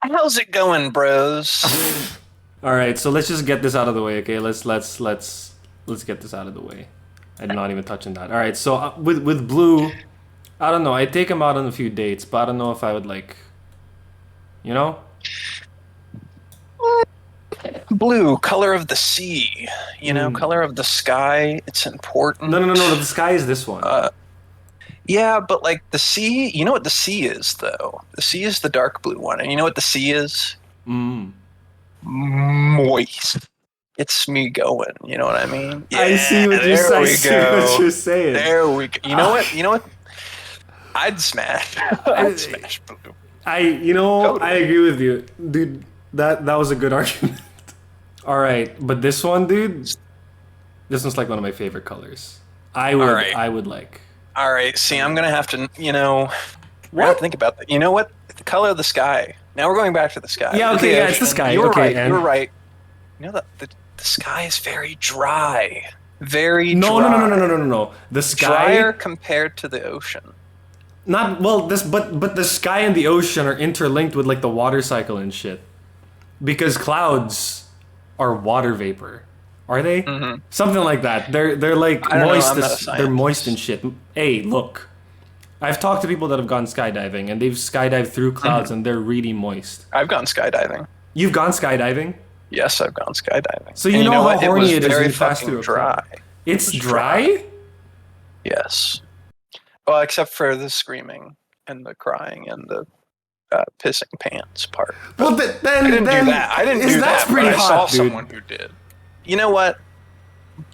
How's it going, bros? All right, so let's just get this out of the way, okay? Let's get this out of the way. I'm not even touching that. All right, so with blue, I don't know. I take him out on a few dates, but I don't know if I would like, you know? Blue, color of the sea. Mm. Color of the sky. It's No, no, no, important. no. The sky is this one. Uh, yeah, but like the sea, you know what the sea is, though? The sea is the dark blue one. And you know what the sea is? Mm. Moist. It's me going. You know what I mean? Yeah, there I we see what go. you're saying. There we go. You know what? I, You know what? I'd smash. I'd smash blue. I Totally. agree with you, dude. That was a good argument. All right, but this one, dude, this one's like one of my favorite colors. All right. I would like. All right. See, I'm gonna have to, I have to What? think about that. You know what? The color of the sky. Now we're going back to the sky. We Yeah, did okay, the yeah, it's the ocean. sky. You were Okay, right. You were and right. The sky is very dry. Very no, no, no, no, no, no, dry. no, no, no. The Drier sky, compared to the ocean. not well. But the sky and the ocean are interlinked with like the water cycle and shit. Because clouds are water vapor, are they? Hmm. Something like that. They're like I don't know. moist. I'm not a They're moist and scientist. shit. Hey, look. I've talked to people that have gone skydiving and they've skydived through Hmm. clouds and they're really moist. I've gone skydiving. You've gone skydiving, Yes, I've gone skydiving. so And you you know know how what? It horny was it is when very you pass fucking through a dry. cloud. It It's was dry. dry. Yes. Well, except for the screaming and the crying and the pissing pants part. But Well, I then didn't do that. I didn't is do that's that, but pretty I saw hot, someone dude. who did. You know what?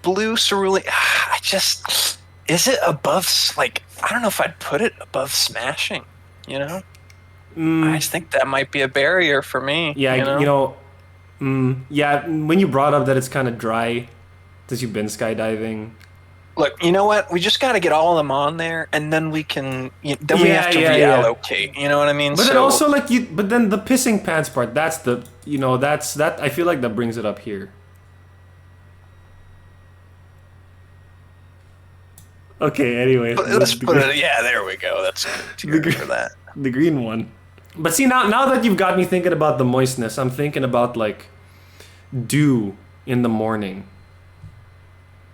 Blue cerulean. I just. Is it above. Like, I don't know if I'd put it above smashing. You know? I Mm, just think that might be a barrier for me. yeah, You you know? know, yeah. When you brought up that it's kind of dry, since you've been skydiving. Look, you know what? We just got to get all of them on there, and then we can. Then we have Yeah, to yeah, yeah. reallocate. You know what I mean? But then So. also like you, but then the pissing pants part. That's the that's that. I feel like that brings it up here. Okay. Anyway, But let's put it. Yeah, there we go. That's a good the, tier for that. the green one. But see now that you've got me thinking about the moistness, I'm thinking about like dew in the morning.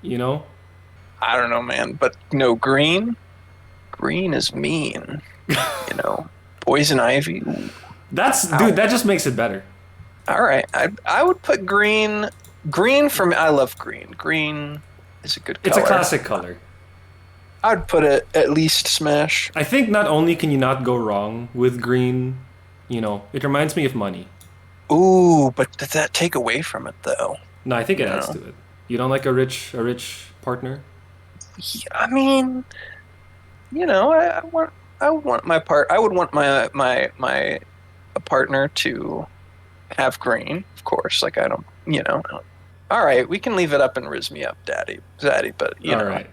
You know? I don't know, man. But no, green. Green is mean. Poison ivy. Ooh, That's dude. ow. That just makes it better. All right. I would put green. Green for me. I love green. Green is a good It's a color. classic color. I'd put it at least smash. I think not only can you not go wrong with green, it reminds me of money. Ooh, but does that take away from it though? No, I think it You adds know. to it. You don't like a rich partner? Yeah, I mean, I would want my part. I would want my a partner to have green, of course. Like I don't. All right, we can leave it up and riz me up, daddy. But All right.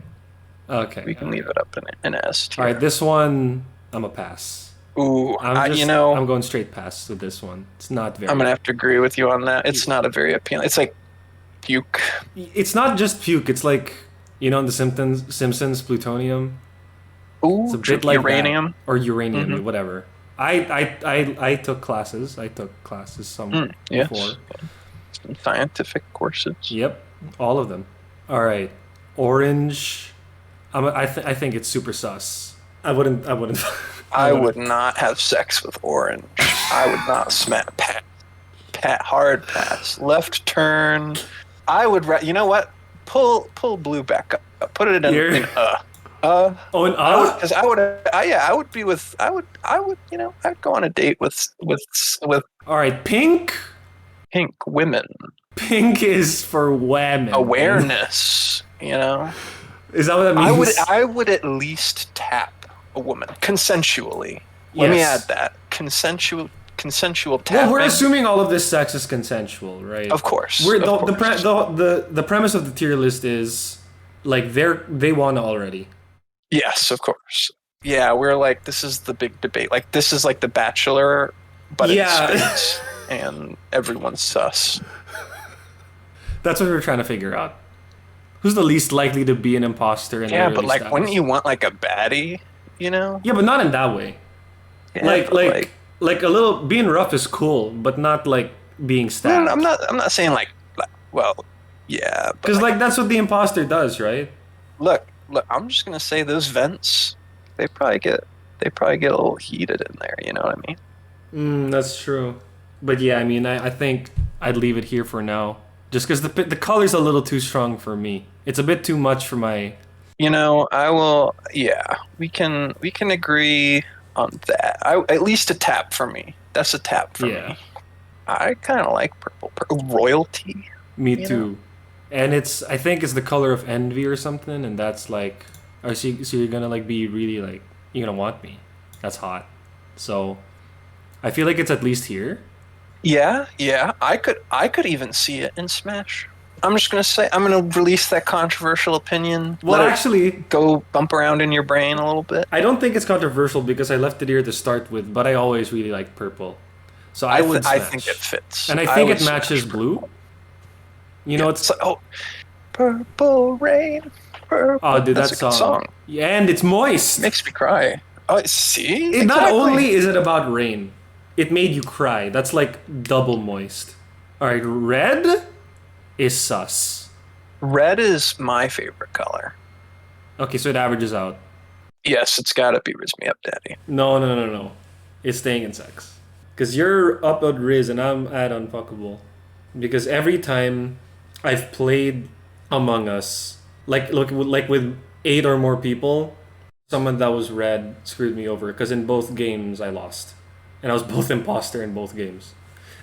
Okay. we can All leave right. it up in an S All right. tier. This one, I'm a pass. Ooh, I'm going straight pass with this one. It's not I'm gonna very. have to agree with you on that. It's not a very appealing. It's like puke. It's not just puke. It's like in the Simpsons, plutonium. It's a Ooh, bit like that, uranium. or uranium, Mm-hmm. whatever. I took classes. I took classes some before. Yes, scientific courses. Yep, all of them. All right, orange. I think it's super sus. I wouldn't. I wouldn't. I I wouldn't. would not have sex with orange. I would not smack hard pass, left turn. I would. You know what? Pull blue back up. Put it in Here. uh. Oh, and I would, because I would. Yeah, I would be with. I would. I'd go on a date with all right. Pink. pink women. Pink is for women. Awareness. Is that what that I would. means? I would at least tap a woman consensually. Let me add Yes. that consensual tapping. Well, we're assuming all of this sex is consensual, right? Of course. We're Of the course. the premise of the tier list is like they won already. Yes, of course. Yeah, we're like, this is the big debate. Like, this is like The Bachelor, but in Yeah. space, and everyone's sus. That's what we're trying to figure out. Who's the least likely to be an imposter in the Yeah, early but like, wouldn't status? you want like a baddie? Yeah, but not in that way. Yeah, Like but, like like a little being rough is cool, but not like being No, no, stabbed. I'm not saying well, yeah, but Because like, like that's what the imposter does, right? look. I'm just gonna say those vents, they probably get they probably get a little heated in there. You know what I mean? That's true. But yeah, I mean, I think I'd leave it here for now. Just because the color's a little too strong for me. It's a bit too much for my. You know, I will. Yeah, we can agree on that. At least a tap for me. That's a tap for Yeah, me. I kind of like royalty. me You know? too. And it's I think it's the color of envy or something, and that's like, oh, so you're gonna like be really like you're gonna want me. That's hot. So I feel like it's at least here. Yeah, yeah. I could even see it in Smash. I'm just gonna say I'm gonna release that controversial opinion. Well, Let it actually, go bump around in your brain a little bit. I don't think it's controversial because I left it here to start with, but I always really like purple. So I would I think it smash. fits. And I I think would it matches smash blue. purple. You Yeah, know, it's like, oh, purple rain, oh, purple. dude, that That's a good song. song. Yeah, and it's moist. Makes me cry. Oh, see, It not exactly. only is it about rain, it made you cry. That's like double moist. All right, red is sus. Red is my favorite color. Okay, so it averages out. Yes, it's got to be Riz Me Up Daddy. No, no, no, no. It's staying in sex. Because you're up at Riz and I'm at unfuckable. Because every time I've played Among Us, like with 8 or more people, someone that was red screwed me over. Because in both games I lost, and I was both imposter in both games.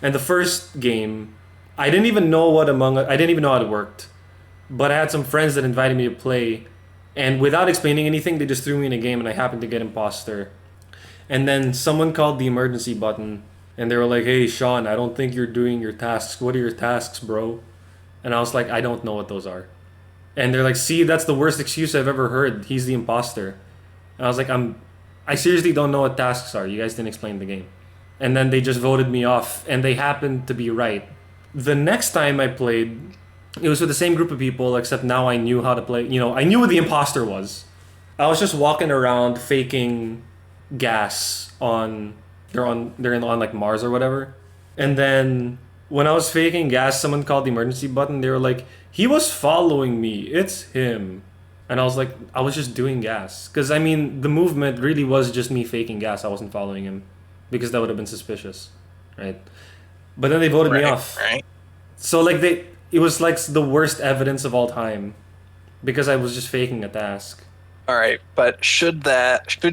And the first game, I didn't even know what Among Us. I didn't even know how it worked. But I had some friends that invited me to play, and without explaining anything, they just threw me in a game, and I happened to get imposter. And then someone called the emergency button, and they were like, "Hey, Sean, I don't think you're doing your tasks. What are your tasks, bro?" And I was like, "I don't know what those are." And they're like, "See, that's the worst excuse I've ever heard. He's the imposter." And I was like, I seriously don't know what tasks are. You guys didn't explain the game." And then they just voted me off, and they happened to be right. The next time I played, it was with the same group of people, except now I knew how to play. You know, I knew what the imposter was. I was just walking around faking gas on they're on like Mars or whatever. And then when I was faking gas, someone called the emergency button. They were like, "He was following me. It's him." And I was like, I was just doing gas. Because I mean, the movement really was just me faking gas. I wasn't following him because that would have been suspicious, right? But then they voted me Right, off. right. So like it was like the worst evidence of all time because I was just faking a task. All right, but should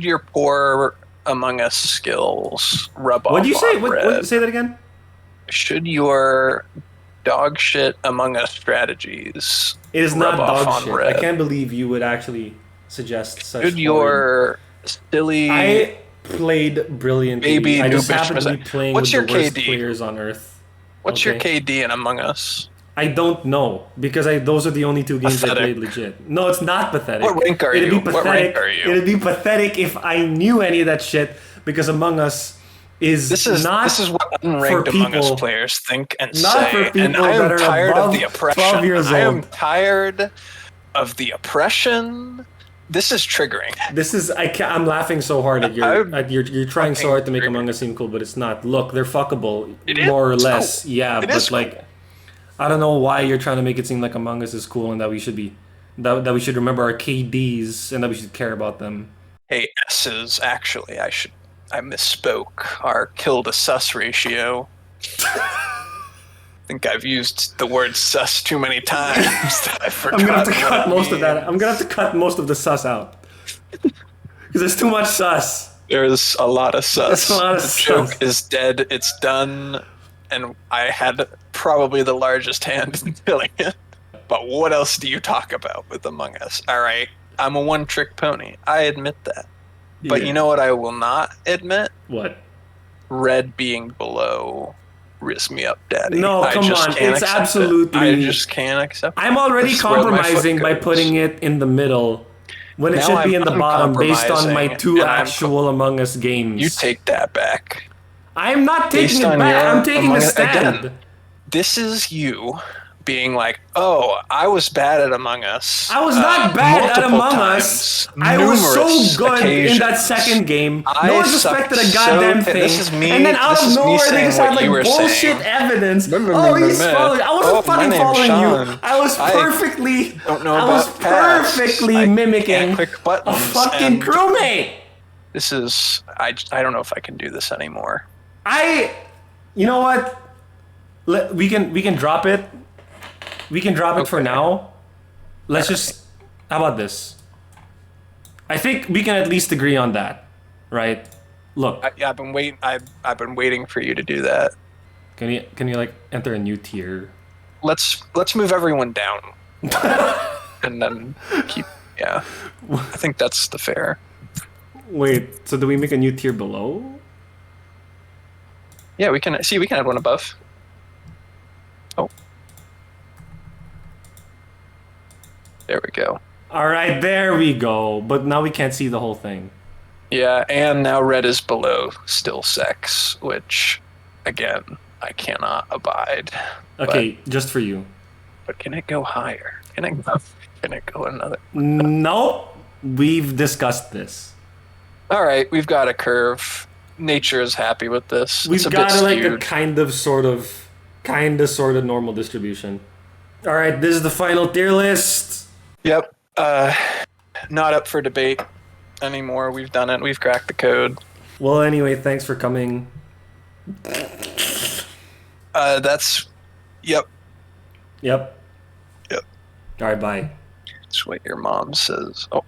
your poor Among Us skills rub What off do you say? on What Red? say that again? Should your dog shit Among Us strategies It is rub not off dog on shit. I Red? can't believe you would actually suggest such Should horrid. your silly I played brilliantly. baby I just noobish happened to be mistake? playing What's with the your worst KD? players on earth. What's your Okay? KD in Among Us? I don't know because those are the only 2 games I Pathetic. played legit. No, it's not pathetic. What rank are It'd you? be What rank pathetic. are you? It'd be pathetic if I knew any of that shit because Among Us is not This is what unranked for Among Us people- players think and not say. for people and I that am are tired above of the oppression. 12 years I am old. tired of the oppression. This is triggering. This is I'm laughing so hard at I'm you're trying so hard to make fucking Among Us seem cool, but it's not. Look, they're fuckable, It is. more or It's less. cool. Yeah, It but is like cool. I don't know why you're trying to make it seem like Among Us is cool and that we should be that we should remember our KDs and that we should care about them. Hey, S's actually I misspoke. Our kill to sus ratio. I think I've used the word sus too many times. That I forgot I'm gonna have to what cut it most of that. means. I'm gonna have to cut most of the sus out because there's too much sus. There's a lot of sus. There's a lot of the sus. joke is dead. It's done. And I had probably the largest hand in killing it. But what else do you talk about with Among Us? All right, I'm a one-trick pony. I admit that. But Yeah. you know what I will not admit? What? Red being below Riz Me Up Daddy. No, I come just on. can't It's accept it. absolutely- I just can't accept it. I'm already This is where my foot compromising by goes. putting it in the middle when it Now should be I'm in the bottom based on my uncompromising, 2 and I'm actual Among Us games. You take that back. I'm not taking Based it on back. your I'm taking a Among Us- stand. again, This is you being like, "Oh, I was bad at Among Us. I was not bad at multiple Among times, Us. I was so numerous good in that occasions. second game. No I one sucked suspected a goddamn so. thing. This is me. And then out This of is me nowhere, they saying just had what like you were bullshit saying. evidence. Meh, meh, Oh, meh, he's meh, meh. following. I Oh, wasn't my fucking name's following you. Sean. I was I perfectly. don't know I was about paths. perfectly I mimicking can't click a buttons, fucking and crewmate. this is. I don't know if I can do this anymore. You know what? We can drop it. We can drop it for Okay. now. Let's just. How about this? I think we can at least agree on that, right? Look, I've been waiting. I've been waiting for you to do that. can you like enter a new tier? Let's move everyone down, and then keep. Yeah, I think that's the fair. Wait, so do we make a new tier below? Yeah, we can see. We can add one above. Oh, there we go. All right, there we go. But now we can't see the whole thing. Yeah, and now red is below still sex, which, again, I cannot abide. Okay, just for you. But can it go higher? Can it go another? Nope. We've discussed this. All right, we've got a curve. Nature is happy with this. We've It's a got bit like a skewed. kind of sort of normal distribution. All right, this is the final tier list. Yep. Not up for debate anymore. We've done it. We've cracked the code. Well, anyway, thanks for coming. That's. Yep. Yep. Yep. All right, bye. That's what your mom says. Oh.